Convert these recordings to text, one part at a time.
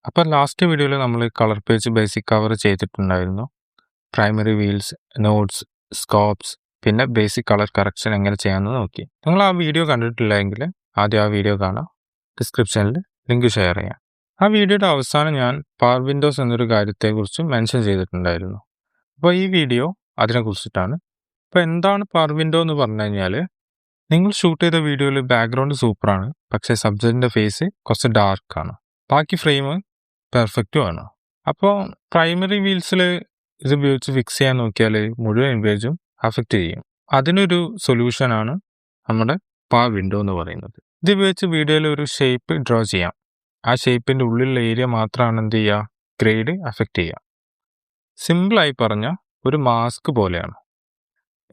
അപ്പോൾ ലാസ്റ്റ് വീഡിയോയിൽ നമ്മൾ കളർ പേജ് ബേസിക് കവർ ചെയ്തിട്ടുണ്ടായിരുന്നു. പ്രൈമറി വീൽസ്, നോഡ്സ്, സ്കോപ്സ്, പിന്നെ ബേസിക് കളർ കറക്ഷൻ എങ്ങനെ ചെയ്യാമെന്ന് നോക്കി. നിങ്ങൾ ആ വീഡിയോ കണ്ടിട്ടില്ലെങ്കിൽ ആദ്യം ആ വീഡിയോ കാണാം. ഡിസ്ക്രിപ്ഷനിൽ ലിങ്ക് ഷെയർ ചെയ്യാം. ആ വീഡിയോയുടെ അവസാനം ഞാൻ പവർ വിൻഡോസ് എന്നൊരു കാര്യത്തെക്കുറിച്ച് മെൻഷൻ ചെയ്തിട്ടുണ്ടായിരുന്നു. അപ്പോൾ ഈ വീഡിയോ അതിനെക്കുറിച്ചിട്ടാണ്. അപ്പോൾ എന്താണ് പവർ വിൻഡോ എന്ന് പറഞ്ഞു കഴിഞ്ഞാൽ, നിങ്ങൾ ഷൂട്ട് ചെയ്ത വീഡിയോയിൽ ബാക്ക്ഗ്രൗണ്ട് സൂപ്പറാണ്, പക്ഷേ സബ്ജക്റ്റിൻ്റെ ഫേസ് കുറച്ച് ഡാർക്കാണ്. ബാക്കി ഫ്രെയിം പെർഫെക്റ്റും ആണ്. അപ്പോൾ പ്രൈമറി വീൽസിൽ ഇത് ഉപയോഗിച്ച് ഫിക്സ് ചെയ്യാൻ നോക്കിയാൽ മുഴുവൻ ഇമേജും അഫക്റ്റ് ചെയ്യും. അതിനൊരു സൊല്യൂഷനാണ് നമ്മുടെ പവർ വിൻഡോ എന്ന് പറയുന്നത്. ഇത് ഉപയോഗിച്ച് വീഡിയോയിൽ ഒരു ഷേപ്പ് ഡ്രോ ചെയ്യാം. ആ ഷേപ്പിൻ്റെ ഉള്ളിലുള്ള ഏരിയ മാത്രമാണ് എന്ത് ചെയ്യുക, ഗ്രേഡ് അഫക്റ്റ് ചെയ്യുക. സിമ്പിളായി പറഞ്ഞാൽ ഒരു മാസ്ക് പോലെയാണ്.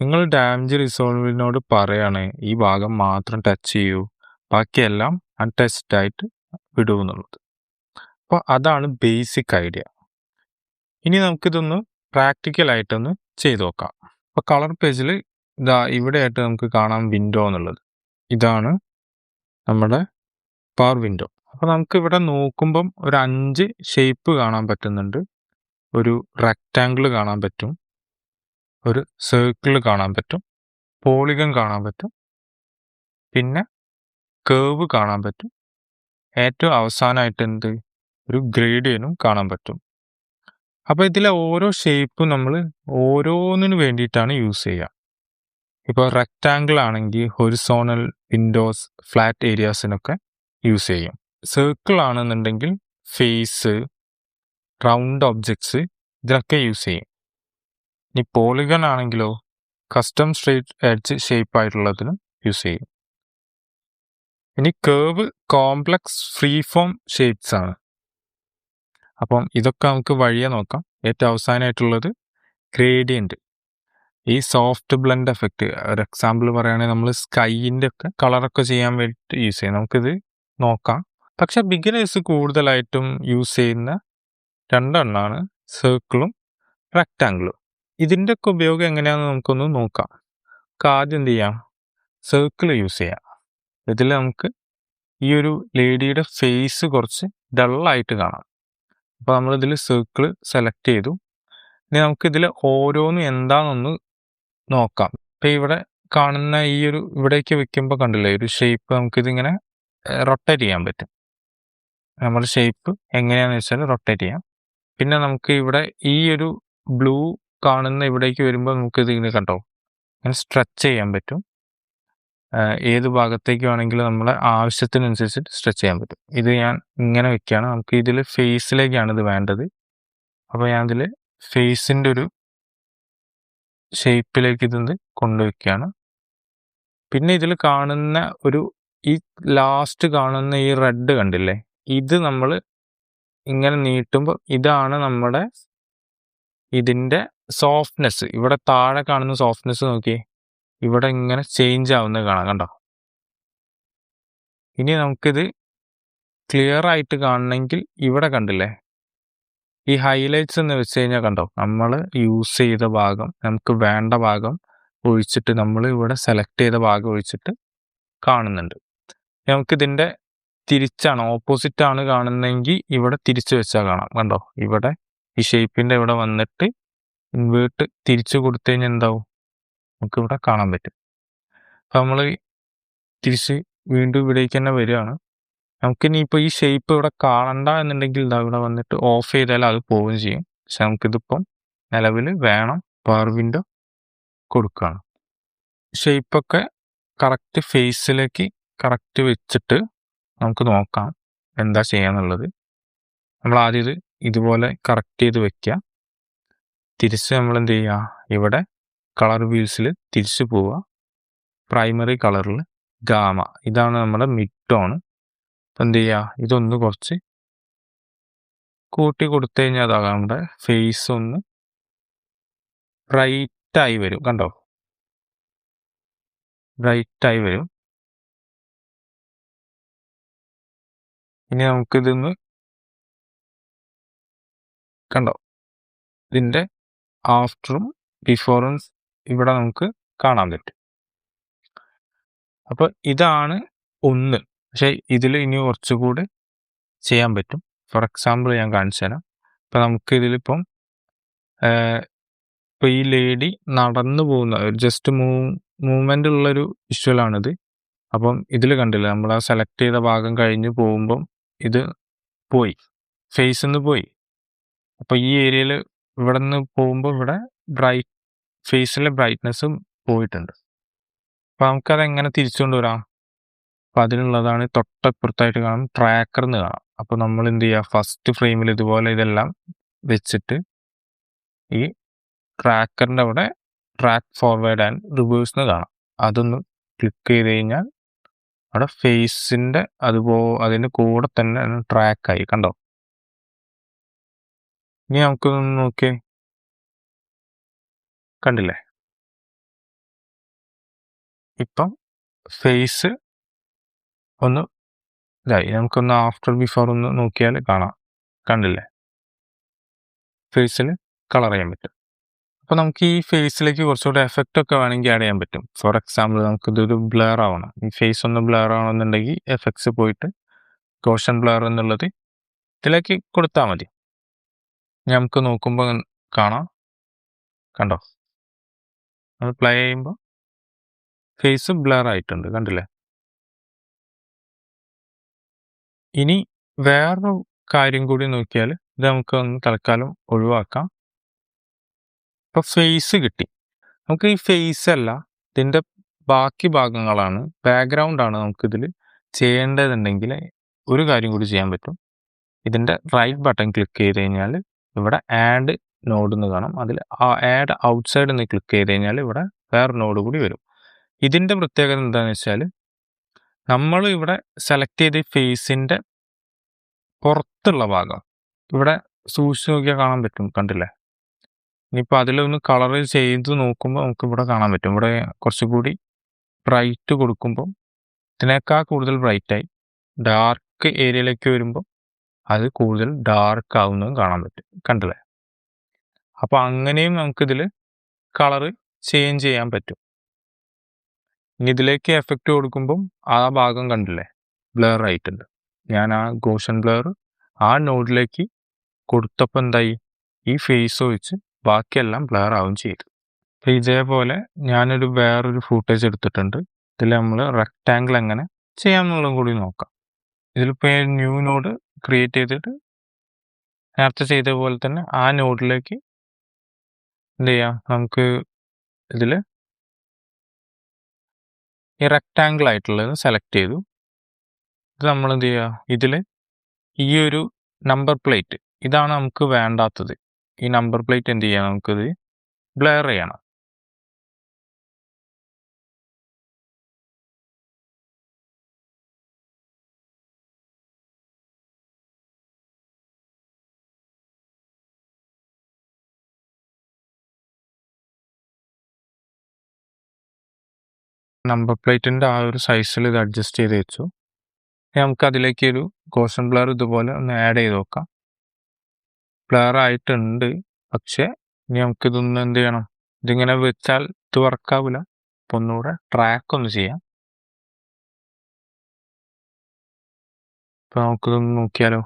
നിങ്ങൾ ഡാമേജ് റിസോൾവിനോട് പറയാണ് ഈ ഭാഗം മാത്രം ടച്ച് ചെയ്യൂ, ബാക്കിയെല്ലാം അൺടച്ച്ഡ് ആയിട്ട് വിടൂ എന്നുള്ളത്. അപ്പോൾ അതാണ് ബേസിക് ഐഡിയ. ഇനി നമുക്കിതൊന്ന് പ്രാക്ടിക്കലായിട്ടൊന്ന് ചെയ്ത് നോക്കാം. അപ്പോൾ കളർ പേജിൽ ഇതാ ഇവിടെയായിട്ട് നമുക്ക് കാണാം വിൻഡോ എന്നുള്ളത്. ഇതാണ് നമ്മുടെ പവർ വിൻഡോ. അപ്പോൾ നമുക്ക് ഇവിടെ നോക്കുമ്പം ഒരു 5 ഷേപ്പ് കാണാൻ പറ്റുന്നുണ്ട്. ഒരു റെക്റ്റാങ്കിൾ കാണാൻ പറ്റും, ഒരു സർക്കിൾ കാണാൻ പറ്റും, പോളിഗൺ കാണാൻ പറ്റും, പിന്നെ കേർവ് കാണാൻ പറ്റും, ഏറ്റവും അവസാനമായിട്ട് എന്ത് ഒരു ഗ്രേഡിയനും കാണാൻ പറ്റും. അപ്പോൾ ഇതിലെ ഓരോ ഷേപ്പും നമ്മൾ ഓരോന്നിനു വേണ്ടിയിട്ടാണ് യൂസ് ചെയ്യുക. ഇപ്പോൾ റെക്റ്റാങ്കിൾ ആണെങ്കിൽ ഹൊറിസോണൽ, വിൻഡോസ്, ഫ്ലാറ്റ് ഏരിയാസിനൊക്കെ യൂസ് ചെയ്യും. സർക്കിൾ ആണെന്നുണ്ടെങ്കിൽ ഫേസ്, റൗണ്ട് ഒബ്ജക്ട്സ് ഇതിനൊക്കെ യൂസ് ചെയ്യും. ഇനി പോളിഗൺ ആണെങ്കിലോ കസ്റ്റം സ്ട്രേറ്റ് എഡ്ജ് ഷേപ്പ് ആയിട്ടുള്ളതിനും യൂസ് ചെയ്യും. ഇനി curve complex free form shapes ആണ്. അപ്പം ഇതൊക്കെ നമുക്ക് വഴിയെ നോക്കാം. ഏറ്റവും അവസാനമായിട്ടുള്ളത് ഗ്രേഡിയൻറ്റ്. ഈ സോഫ്റ്റ് ബ്ലെൻഡ് എഫക്റ്റ്, ഒരു എക്സാമ്പിൾ പറയുകയാണെങ്കിൽ നമ്മൾ സ്കൈയിൻ്റെ ഒക്കെ കളറൊക്കെ ചെയ്യാൻ വേണ്ടിയിട്ട് യൂസ് ചെയ്യും. നമുക്കിത് നോക്കാം. പക്ഷെ ബിഗിനേഴ്സ് കൂടുതലായിട്ടും യൂസ് ചെയ്യുന്ന 2 എണ്ണമാണ് സർക്കിളും റെക്റ്റാങ്കിളും. ഇതിൻ്റെ ഒക്കെ ഉപയോഗം എങ്ങനെയാണെന്ന് നമുക്കൊന്ന് നോക്കാം. ആദ്യം എന്ത് ചെയ്യാം, സർക്കിൾ യൂസ് ചെയ്യാം. ഇതിൽ നമുക്ക് ഈ ഒരു ലേഡിയുടെ ഫേസ് കുറച്ച് ഡള്ളായിട്ട് കാണാം. അപ്പോൾ നമ്മളിതിൽ സർക്കിൾ സെലക്ട് ചെയ്തു. ഇനി നമുക്കിതിൽ ഓരോന്നും എന്താണെന്നൊന്ന് നോക്കാം. ഇപ്പോൾ ഇവിടെ കാണുന്ന ഈ ഒരു ഇവിടേക്ക് വെക്കുമ്പോൾ കണ്ടില്ലേ ഒരു ഷേപ്പ്, നമുക്കിതിങ്ങനെ റൊട്ടേറ്റ് ചെയ്യാൻ പറ്റും. നമ്മുടെ ഷേപ്പ് എങ്ങനെയാണെന്ന് വെച്ചാൽ റൊട്ടേറ്റ് ചെയ്യാം. പിന്നെ നമുക്ക് ഇവിടെ ഈ ഒരു ബ്ലൂ കാണുന്ന ഇവിടേക്ക് വരുമ്പോൾ നമുക്കിത് ഇങ്ങനെ കണ്ടോ ഇങ്ങനെ സ്ട്രെച്ച് ചെയ്യാൻ പറ്റും. ഏത് ഭാഗത്തേക്ക് വേണമെങ്കിലും നമ്മളെ ആവശ്യത്തിനനുസരിച്ച് സ്ട്രെച്ച് ചെയ്യാൻ പറ്റും. ഇത് ഞാൻ ഇങ്ങനെ വെക്കുകയാണ്. നമുക്ക് ഇതിൽ ഫേസിലേക്കാണ് ഇത് വേണ്ടത്. അപ്പോൾ ഞാൻ ഇതിൽ ഫേസിൻ്റെ ഒരു ഷേപ്പിലേക്ക് ഇതൊന്ന് കൊണ്ടുവയ്ക്കുകയാണ്. പിന്നെ ഇതിൽ കാണുന്ന ഒരു ഈ ലാസ്റ്റ് കാണുന്ന ഈ റെഡ് കണ്ടില്ലേ, ഇത് നമ്മൾ ഇങ്ങനെ നീട്ടുമ്പോൾ ഇതാണ് നമ്മുടെ ഇതിൻ്റെ സോഫ്റ്റ്നെസ്. ഇവിടെ താഴെ കാണുന്ന സോഫ്റ്റ്നെസ് നോക്കിയേ, ഇവിടെ ഇങ്ങനെ ചേഞ്ച് ആവുന്നത് കാണാം, കണ്ടോ. ഇനി നമുക്കിത് ക്ലിയർ ആയിട്ട് കാണണമെങ്കിൽ ഇവിടെ കണ്ടില്ലേ ഈ ഹൈലൈറ്റ്സ് എന്ന് വെച്ച് കഴിഞ്ഞാൽ കണ്ടോ, നമ്മൾ യൂസ് ചെയ്ത ഭാഗം, നമുക്ക് വേണ്ട ഭാഗം ഒഴിച്ചിട്ട് നമ്മൾ ഇവിടെ സെലക്ട് ചെയ്ത ഭാഗം ഒഴിച്ചിട്ട് കാണുന്നുണ്ട്. നമുക്കിതിൻ്റെ തിരിച്ചാണ്, ഓപ്പോസിറ്റ് ആണ് കാണുന്നതെങ്കിൽ ഇവിടെ തിരിച്ചു വെച്ചാൽ കാണാം, കണ്ടോ. ഇവിടെ ഈ ഷേപ്പിൻ്റെ ഇവിടെ വന്നിട്ട് ഇൻവേർട്ട് തിരിച്ചു കൊടുത്തു കഴിഞ്ഞാൽ എന്താവും, നമുക്കിവിടെ കാണാൻ പറ്റും. അപ്പം നമ്മൾ തിരിച്ച് വീണ്ടും ഇവിടേക്ക് തന്നെ വരികയാണ്. നമുക്കിനി ഇപ്പോൾ ഈ ഷേപ്പ് ഇവിടെ കാണണ്ട എന്നുണ്ടെങ്കിൽ ഇതാ ഇവിടെ വന്നിട്ട് ഓഫ് ചെയ്താൽ അത് പോവുകയും ചെയ്യും. പക്ഷെ നമുക്കിതിപ്പം നിലവിൽ വേണം, പവർ വിൻഡോ കൊടുക്കുകയാണ്. ഷേപ്പൊക്കെ കറക്റ്റ് ഫേസിലേക്ക് കറക്റ്റ് വെച്ചിട്ട് നമുക്ക് നോക്കാം എന്താ ചെയ്യാന്നുള്ളത്. നമ്മൾ ആദ്യം ഇത് ഇതുപോലെ കറക്റ്റ് ചെയ്ത് വെക്കുക. തിരിച്ച് നമ്മൾ എന്ത് ചെയ്യുക, ഇവിടെ കളർ വീൽസിൽ തിരിച്ചു പോവുക. പ്രൈമറി കളറിൽ ഗാമ, ഇതാണ് നമ്മുടെ മിഡ് ടോൺ. അപ്പം എന്ത് ചെയ്യുക, ഇതൊന്ന് കുറച്ച് കൂട്ടി കൊടുത്തു കഴിഞ്ഞാൽ അതാകാം നമ്മുടെ ഫേസ് ഒന്ന് ബ്രൈറ്റായി വരും, കണ്ടോ, ബ്രൈറ്റായി വരും. ഇനി നമുക്കിതൊന്ന് കണ്ടോ, ഇതിൻ്റെ ആഫ്റ്ററും ബിഫോറും ഇവിടെ നമുക്ക് കാണാൻ പറ്റും. അപ്പോൾ ഇതാണ് ഒന്ന്. പക്ഷേ ഇതിൽ ഇനി കുറച്ചുകൂടി ചെയ്യാൻ പറ്റും. ഫോർ എക്സാമ്പിൾ ഞാൻ കാണിച്ചു തരാം. ഇപ്പം നമുക്ക് ഇതിലിപ്പം ഇപ്പോൾ ഈ ലേഡി നടന്നു പോകുന്ന ജസ്റ്റ് മൂവ്മെൻ്റ് ഉള്ളൊരു വിഷ്വലാണിത്. അപ്പം ഇതിൽ കണ്ടില്ല, നമ്മൾ ആ സെലക്ട് ചെയ്ത ഭാഗം കഴിഞ്ഞ് പോകുമ്പം ഇത് പോയി, ഫേസിൽ നിന്ന് പോയി. അപ്പോൾ ഈ ഏരിയയിൽ ഇവിടെ നിന്ന് പോകുമ്പോൾ ഇവിടെ ഫേസിലെ ബ്രൈറ്റ്നസ്സും പോയിട്ടുണ്ട്. അപ്പോൾ നമുക്കത് എങ്ങനെ തിരിച്ചുകൊണ്ട് വരാം? അപ്പോൾ അതിനുള്ളതാണ് തൊട്ടപ്പുറത്തായിട്ട് കാണും ട്രാക്കർ എന്ന് കാണാം. അപ്പോൾ നമ്മൾ എന്ത് ചെയ്യുക, ഫസ്റ്റ് ഫ്രെയിമിൽ ഇതുപോലെ ഇതെല്ലാം വെച്ചിട്ട് ഈ ട്രാക്കറിൻ്റെ അവിടെ ട്രാക്ക് ഫോർവേഡ് ആൻഡ് റിവേഴ്സ് എന്ന് കാണാം. അതൊന്ന് ക്ലിക്ക് ചെയ്ത് കഴിഞ്ഞാൽ അവിടെ ഫേസിൻ്റെ അതിൻ്റെ കൂടെ തന്നെ ട്രാക്കായി, കണ്ടോ? ഇനി നമുക്കൊന്ന് നോക്കിയേ, കണ്ടില്ലേ? ഇപ്പം ഫേസ് ഒന്ന് ഇതായി. നമുക്കൊന്ന് ആഫ്റ്റർ ബിഫോർ ഒന്ന് നോക്കിയാൽ കാണാം, കണ്ടില്ലേ? ഫേസിൽ കളർ ചെയ്യാൻ പറ്റും. അപ്പോൾ നമുക്ക് ഈ ഫേസിലേക്ക് കുറച്ചുകൂടെ എഫക്റ്റ് ഒക്കെ വേണമെങ്കിൽ ആഡ് ചെയ്യാൻ പറ്റും. ഫോർ എക്സാമ്പിൾ നമുക്കിതൊരു ബ്ലർ ആവണം, ഈ ഫേസ് ഒന്ന് ബ്ലർ ആവണമെന്നുണ്ടെങ്കിൽ എഫക്ട്സ് പോയിട്ട് ഗോഷൻ ബ്ലർ എന്നുള്ളത് ഇതിലേക്ക് കൊടുത്താൽ മതി. നമുക്ക് നോക്കുമ്പോൾ കാണാം, കണ്ടോ? അത് പ്ലേ ചെയ്യുമ്പോൾ ഫേസ് ബ്ലർ ആയിട്ടുണ്ട്, കണ്ടില്ലേ? ഇനി വേറൊരു കാര്യം കൂടി നോക്കിയാൽ ഇത് നമുക്കൊന്ന് തൽക്കാലം ഒഴിവാക്കാം. ഇപ്പോൾ ഫേസ് കിട്ടി. നമുക്ക് ഈ ഫേസ് അല്ല, ഇതിൻ്റെ ബാക്കി ഭാഗങ്ങളാണ്, ബാക്ക്ഗ്രൗണ്ടാണ് നമുക്കിതിൽ ചെയ്യേണ്ടതുണ്ടെങ്കിൽ ഒരു കാര്യം കൂടി ചെയ്യാൻ പറ്റും. ഇതിൻ്റെ റൈറ്റ് ബട്ടൺ ക്ലിക്ക് ചെയ്ത് കഴിഞ്ഞാൽ ഇവിടെ ആഡ് നോഡ് എന്ന് കാണാം. അതിൽ ആഡ് ഔട്ട്സൈഡ് എന്ന് ക്ലിക്ക് ചെയ്ത് കഴിഞ്ഞാൽ ഇവിടെ വേറെ നോഡ് കൂടി വരും. ഇതിൻ്റെ പ്രത്യേകത എന്താണെന്ന് വെച്ചാൽ നമ്മൾ ഇവിടെ സെലക്ട് ചെയ്ത ഫേസിൻ്റെ പുറത്തുള്ള ഭാഗം ഇവിടെ സൂക്ഷിച്ച് നോക്കിയാൽ കാണാൻ പറ്റും, കണ്ടില്ലേ? ഇനിയിപ്പോൾ അതിലൊന്ന് കളർ ചെയ്ത് നോക്കുമ്പോൾ നമുക്ക് ഇവിടെ കാണാൻ പറ്റും. ഇവിടെ കുറച്ചുകൂടി ബ്രൈറ്റ് കൊടുക്കുമ്പോൾ ഇതിനേക്കാൾ കൂടുതൽ ബ്രൈറ്റായി. ഡാർക്ക് ഏരിയയിലേക്ക് വരുമ്പോൾ അത് കൂടുതൽ ഡാർക്ക് ആവുന്നതും കാണാൻ പറ്റും, കണ്ടില്ലേ? അപ്പോൾ അങ്ങനെയും നമുക്കിതിൽ കളറ് ചേഞ്ച് ചെയ്യാൻ പറ്റും. ഇനി ഇതിലേക്ക് എഫക്റ്റ് കൊടുക്കുമ്പം ആ ഭാഗം കണ്ടില്ലേ, ബ്ലർ ആയിട്ടുണ്ട്. ഞാൻ ആ ഗോഷൻ ബ്ലർ ആ നോഡിലേക്ക് കൊടുത്തപ്പോൾ എന്തായി, ഈ ഫേസ് വെച്ച് ബാക്കിയെല്ലാം ബ്ലർ ആവുകയും ചെയ്തു. അപ്പോൾ ഇതേപോലെ ഞാനൊരു വേറൊരു ഫൂട്ടേജ് എടുത്തിട്ടുണ്ട്. ഇതിൽ നമ്മൾ റെക്റ്റാങ്കിൾ എങ്ങനെ ചെയ്യാമെന്നുള്ളതും കൂടി നോക്കാം. ഇതിലിപ്പോൾ ന്യൂ നോഡ് ക്രിയേറ്റ് ചെയ്തിട്ട് നേരത്തെ ചെയ്ത പോലെ തന്നെ ആ നോഡിലേക്ക് എന്ത് ചെയ്യാം, നമുക്ക് ഇതിൽ ഈ റെക്റ്റാങ്കിൾ ആയിട്ടുള്ളത് സെലക്ട് ചെയ്തു. ഇത് നമ്മൾ എന്ത് ചെയ്യുക, ഇതിൽ ഈ ഒരു നമ്പർ പ്ലേറ്റ് ഇതാണ് നമുക്ക് വേണ്ടാത്തത്. ഈ നമ്പർ പ്ലേറ്റ് എന്ത് ചെയ്യാം, നമുക്കിത് ബ്ലർ ചെയ്യണം. നമ്പർ പ്ലേറ്റിൻ്റെ ആ ഒരു സൈസിൽ ഇത് അഡ്ജസ്റ്റ് ചെയ്ത് വെച്ചു. നമുക്ക് അതിലേക്ക് ഒരു ഗോഷൻ ബ്ലർ ഇതുപോലെ ഒന്ന് ആഡ് ചെയ്ത് നോക്കാം. ബ്ലർ ആയിട്ടുണ്ട്, പക്ഷേ ഇനി നമുക്കിതൊന്ന് എന്ത് ചെയ്യണം, ഇതിങ്ങനെ വെച്ചാൽ ഇത് വർക്കാവില്ല. അപ്പോൾ ഒന്നുകൂടെ ട്രാക്ക് ഒന്ന് ചെയ്യാം. ഇപ്പോൾ നമുക്കിതൊന്ന് നോക്കിയാലോ,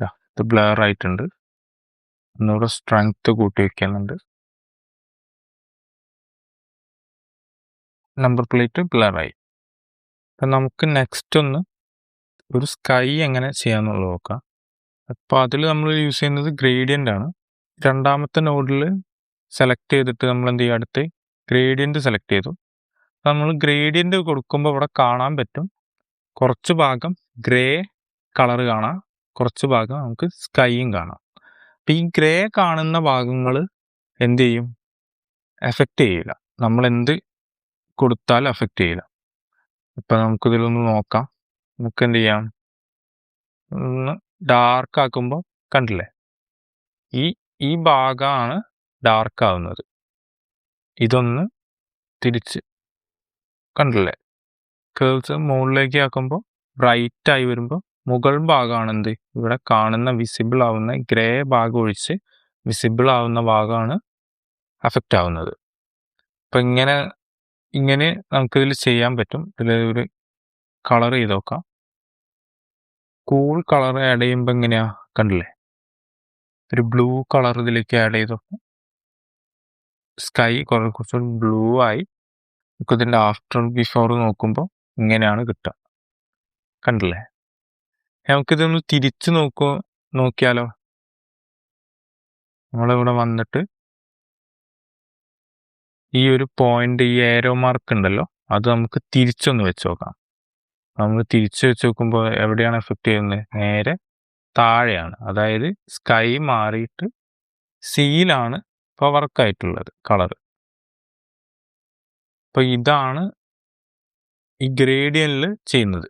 ഇത് ബ്ലർ ആയിട്ടുണ്ട്. ഒന്നുകൂടെ സ്ട്രെങ്ത് കൂട്ടി വയ്ക്കുന്നുണ്ട്. നമ്പർ പ്ലേറ്റ് ബ്ലറായി. അപ്പം നമുക്ക് നെക്സ്റ്റ് ഒന്ന് ഒരു സ്കൈ എങ്ങനെ ചെയ്യാമെന്നുള്ളത് നോക്കാം. അപ്പോൾ അതിൽ നമ്മൾ യൂസ് ചെയ്യുന്നത് ഗ്രേഡിയൻ്റ് ആണ്. രണ്ടാമത്തെ നോഡിൽ സെലക്ട് ചെയ്തിട്ട് നമ്മൾ എന്ത് ചെയ്യുക, അടുത്ത് ഗ്രേഡിയൻ്റ് സെലക്ട് ചെയ്തു. നമ്മൾ ഗ്രേഡിയൻ്റ് കൊടുക്കുമ്പോൾ ഇവിടെ കാണാൻ പറ്റും കുറച്ച് ഭാഗം ഗ്രേ കളർ കാണാം, കുറച്ച് ഭാഗം നമുക്ക് സ്കൈയും കാണാം. അപ്പം ഈ ഗ്രേ കാണുന്ന ഭാഗങ്ങൾ എന്ത് ചെയ്യും, എഫക്റ്റ് ചെയ്യില്ല. നമ്മൾ എന്ത് കൊടുത്താൽ എഫക്റ്റ് ചെയ്യില്ല. ഇപ്പം നമുക്കിതിലൊന്ന് നോക്കാം. നമുക്ക് എന്ത് ചെയ്യാം, ഒന്ന് ഡാർക്ക് ആക്കുമ്പോൾ കണ്ടില്ലേ, ഈ ഭാഗമാണ് ഡാർക്ക് ആവുന്നത്. ഇതൊന്ന് തിരിച്ച് കണ്ടില്ലേ, കേൾസ് മുകളിലേക്ക് ആക്കുമ്പോൾ ബ്രൈറ്റ് ആയി വരുമ്പോൾ മുകൾ ഭാഗമാണ് എന്ത് ഇവിടെ കാണുന്ന വിസിബിൾ ആവുന്ന ഗ്രേ ഭാഗം ഒഴിച്ച് വിസിബിൾ ആവുന്ന ഭാഗമാണ് അഫക്റ്റ് ആവുന്നത്. അപ്പം ഇങ്ങനെ നമുക്കിതിൽ ചെയ്യാൻ പറ്റും. ഇതിൽ ഒരു കളർ ചെയ്ത് നോക്കാം. കൂൾ കളർ ആഡ് ചെയ്യുമ്പോൾ എങ്ങനെയാ കണ്ടില്ലേ, ഒരു ബ്ലൂ കളർ ഇതിലേക്ക് ആഡ് ചെയ്തപ്പോൾ സ്കൈ കുറച്ച് ബ്ലൂ ആയി. നമുക്ക് ഇതിൻ്റെ ആഫ്റ്റർ ബിഫോർ നോക്കുമ്പോൾ ഇങ്ങനെയാണ് കിട്ടുക, കണ്ടില്ലേ. നമുക്കിതൊന്ന് തിരിച്ചു നോക്കിയാലോ. നമ്മളിവിടെ വന്നിട്ട് ഈ ഒരു പോയിന്റ്, ഈ ഏരോ മാർക്ക് ഉണ്ടല്ലോ, അത് നമുക്ക് തിരിച്ചൊന്ന് വെച്ച് നോക്കാം. നമ്മൾ തിരിച്ചു വെച്ച് നോക്കുമ്പോൾ എവിടെയാണ് എഫക്റ്റ് ചെയ്യുന്നത്? നേരെ താഴെയാണ്. അതായത് സ്കൈ മാറിയിട്ട് സീലാണ് ഇപ്പോൾ വർക്കായിട്ടുള്ളത് കളർ. അപ്പോൾ ഇതാണ് ഈ ഗ്രേഡിയനിൽ ചെയ്യുന്നത്.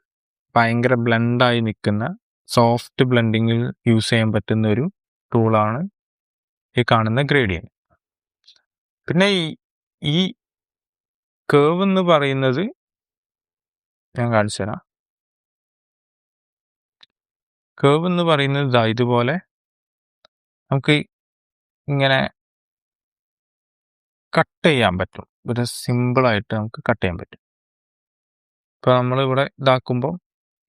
ഭയങ്കര ബ്ലെൻഡായി നിൽക്കുന്ന, സോഫ്റ്റ് ബ്ലെൻഡിങ്ങിൽ യൂസ് ചെയ്യാൻ പറ്റുന്ന ഒരു ടൂളാണ് ഈ കാണുന്ന ഗ്രേഡിയൻ. പിന്നെ ഈ കേവ് എന്ന് പറയുന്നത് ഞാൻ കാണിച്ചു തരാം. കേവ് എന്ന് പറയുന്നത് ഇതുപോലെ നമുക്ക് ഇങ്ങനെ കട്ട് ചെയ്യാൻ പറ്റും. ഒരു സിമ്പിളായിട്ട് നമുക്ക് കട്ട് ചെയ്യാൻ പറ്റും. ഇപ്പോൾ നമ്മളിവിടെ ഇതാക്കുമ്പോൾ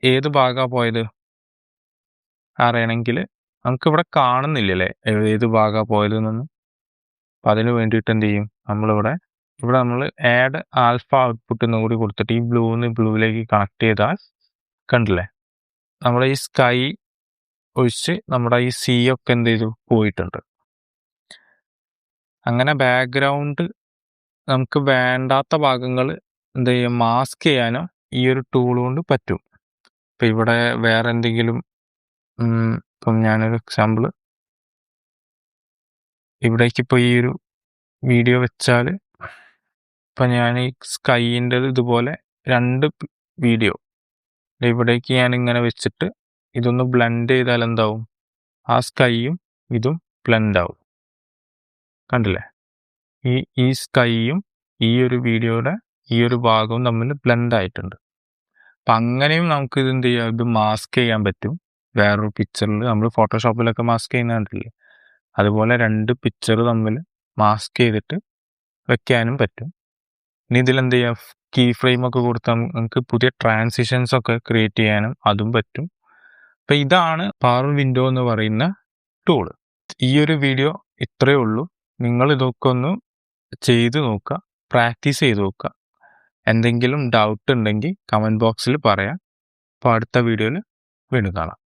ഏത് ഭാഗമാണ് പോയത് അറിയണമെങ്കിൽ നമുക്കിവിടെ കാണുന്നില്ലല്ലേ ഏത് ഭാഗമാണ് പോയതെന്നൊന്നും. അപ്പം അതിന് വേണ്ടിയിട്ട് എന്ത് ചെയ്യും, ഇവിടെ നമ്മൾ ആഡ് ആൽഫ ഔട്ട്പുട്ട് എന്ന് കൂടി കൊടുത്തിട്ട് ഈ ബ്ലൂവിലേക്ക് കണക്ട് ചെയ്താൽ കണ്ടില്ലേ, നമ്മുടെ ഈ സ്കൈ ഒഴിച്ച് നമ്മുടെ ഈ സി ഒക്കെ എന്ത് ചെയ്തു പോയിട്ടുണ്ട്. അങ്ങനെ ബാക്ക്ഗ്രൗണ്ട് നമുക്ക് വേണ്ടാത്ത ഭാഗങ്ങൾ എന്ത് ചെയ്യും, മാസ്ക് ചെയ്യാനോ ഈ ഒരു ടൂൾ കൊണ്ട് പറ്റും. ഇപ്പം ഇവിടെ വേറെ എന്തെങ്കിലും, ഇപ്പം ഞാനൊരു എക്സാമ്പിൾ ഇവിടേക്ക് ഇപ്പോൾ ഈ ഒരു വീഡിയോ വെച്ചാൽ, ഇപ്പം ഞാൻ ഈ സ്കൈൻ്റെ ഇതുപോലെ 2 വീഡിയോ ഇവിടേക്ക് ഞാൻ ഇങ്ങനെ വെച്ചിട്ട് ഇതൊന്ന് ബ്ലെൻഡ് ചെയ്താൽ എന്താവും, ആ സ്കൈയും ഇതും ബ്ലെൻഡ് ആവും. കണ്ടില്ലേ, ഈ സ്കൈയും ഈ ഒരു വീഡിയോയുടെ ഈ ഒരു ഭാഗവും തമ്മിൽ ബ്ലെൻഡ് ആയിട്ടുണ്ട്. അപ്പം അങ്ങനെയും നമുക്ക് ഇത് എന്ത് ചെയ്യാം, ഇത് മാസ്ക് ചെയ്യാൻ പറ്റും. വേറൊരു പിക്ചറിൽ നമ്മൾ ഫോട്ടോഷോപ്പിലൊക്കെ മാസ്ക് ചെയ്യുന്ന കണ്ടില്ലേ, അതുപോലെ 2 പിക്ചർ തമ്മിൽ മാസ്ക് ചെയ്തിട്ട് വെക്കാനും പറ്റും. ഇനി ഇതിലെന്ത് ചെയ്യാം, കീ ഫ്രെയിം ഒക്കെ കൊടുത്താൽ നമുക്ക് പുതിയ ട്രാൻസിഷൻസ് ഒക്കെ ക്രിയേറ്റ് ചെയ്യാനും അതും പറ്റും. അപ്പം ഇതാണ് പവർ വിൻഡോ എന്ന് പറയുന്ന ടൂള്. ഈ ഒരു വീഡിയോ ഇത്രയേ ഉള്ളൂ. നിങ്ങൾ ഇതൊക്കെ ഒന്ന് ചെയ്ത് നോക്കുക, പ്രാക്ടീസ് ചെയ്ത് നോക്കുക. എന്തെങ്കിലും ഡൗട്ട് ഉണ്ടെങ്കിൽ കമൻറ്റ് ബോക്സിൽ പറയാം. അപ്പോൾ അടുത്ത വീഡിയോയിൽ വീണ്ടും കാണാം.